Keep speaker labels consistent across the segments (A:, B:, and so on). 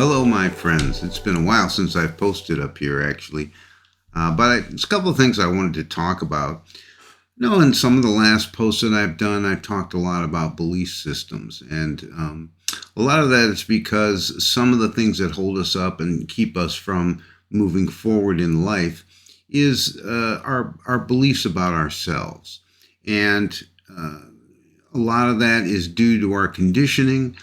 A: Hello, my friends. It's been a while since I've posted up here, actually. There's a couple of things I wanted to talk about. In some of the last posts that I've done, I've talked a lot about belief systems. And a lot of that is because some of the things that hold us up and keep us from moving forward in life is our beliefs about ourselves. And uh, a lot of that is due to our conditioning,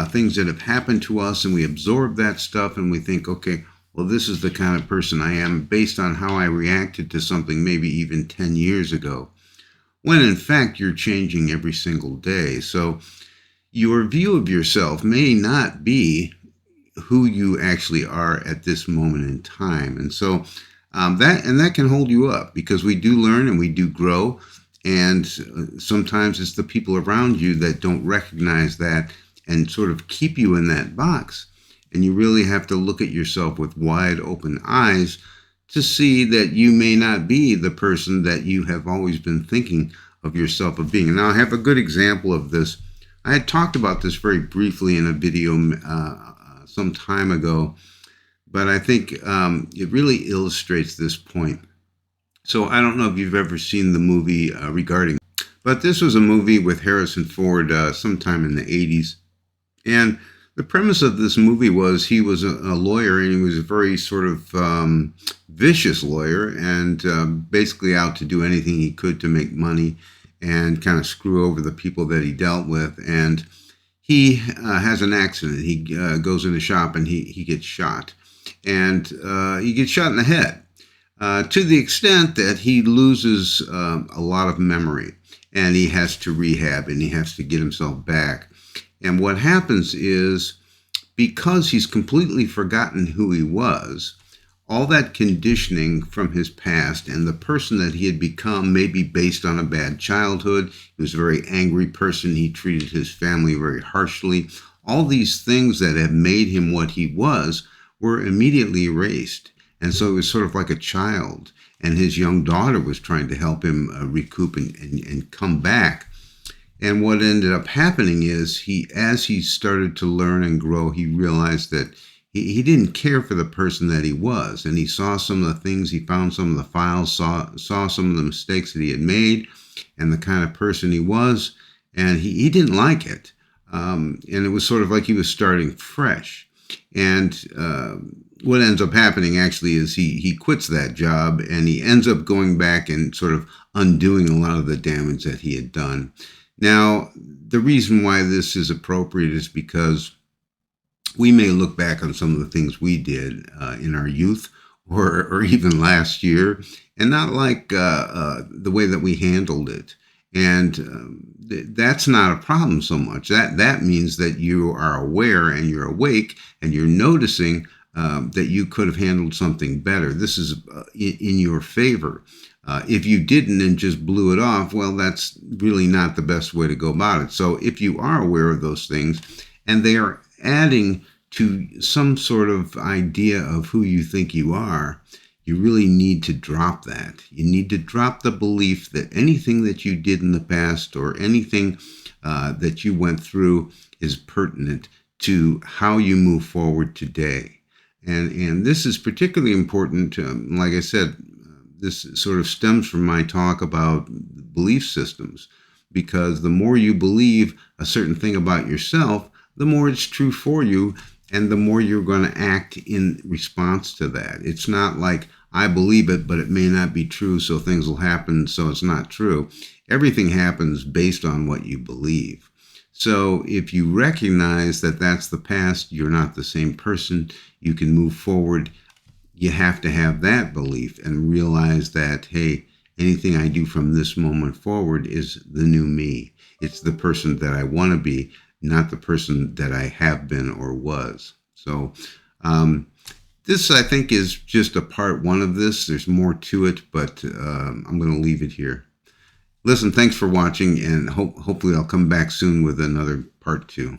A: things that have happened to us, and we absorb that stuff and we think, okay, well, this is the kind of person I am based on how I reacted to something maybe even 10 years ago, when in fact you're changing every single day. So your view of yourself may not be who you actually are at this moment in time. And so that can hold you up because we do learn and we do grow. And sometimes it's the people around you that don't recognize that and sort of keep you in that box. And you really have to look at yourself with wide open eyes to see that you may not be the person that you have always been thinking of yourself of being. And now I have a good example of this. I had talked about this very briefly in a video some time ago, but I think it really illustrates this point. So I don't know if you've ever seen the movie but this was a movie with Harrison Ford sometime in the 80s. And the premise of this movie was he was a lawyer, and he was a very sort of vicious lawyer, and basically out to do anything he could to make money and kind of screw over the people that he dealt with. And he has an accident. He goes in a shop and he gets shot. And he gets shot in the head. To the extent that he loses a lot of memory, and he has to rehab and he has to get himself back. And what happens is, because he's completely forgotten who he was, all that conditioning from his past and the person that he had become, maybe based on a bad childhood, he was a very angry person, he treated his family very harshly, all these things that had made him what he was were immediately erased. And so it was sort of like a child, and his young daughter was trying to help him recoup and come back. And what ended up happening is as he started to learn and grow, he realized that he didn't care for the person that he was. And he saw some of the things, he found some of the files, saw some of the mistakes that he had made and the kind of person he was. And he didn't like it. And it was sort of like he was starting fresh. And what ends up happening actually is he quits that job, and he ends up going back and sort of undoing a lot of the damage that he had done. Now, the reason why this is appropriate is because we may look back on some of the things we did in our youth or even last year and not like the way that we handled it. And that's not a problem so much. That means that you are aware and you're awake and you're noticing that you could have handled something better. This is in your favor. If you didn't and just blew it off, well, that's really not the best way to go about it. So if you are aware of those things and they are adding to some sort of idea of who you think you are, you really need to drop that. You need to drop the belief that anything that you did in the past or anything that you went through is pertinent to how you move forward today. And this is particularly important, like I said, this sort of stems from my talk about belief systems, because the more you believe a certain thing about yourself, the more it's true for you, and the more you're going to act in response to that. It's not like I believe it, but it may not be true, so things will happen, so it's not true. Everything happens based on what you believe. So if you recognize that that's the past, you're not the same person, you can move forward. You have to have that belief and realize that, hey, anything I do from this moment forward is the new me. It's the person that I want to be, not the person that I have been or was. So this, I think, is just a part one of this. There's more to it, but I'm going to leave it here. Listen, thanks for watching, and hopefully I'll come back soon with another part two.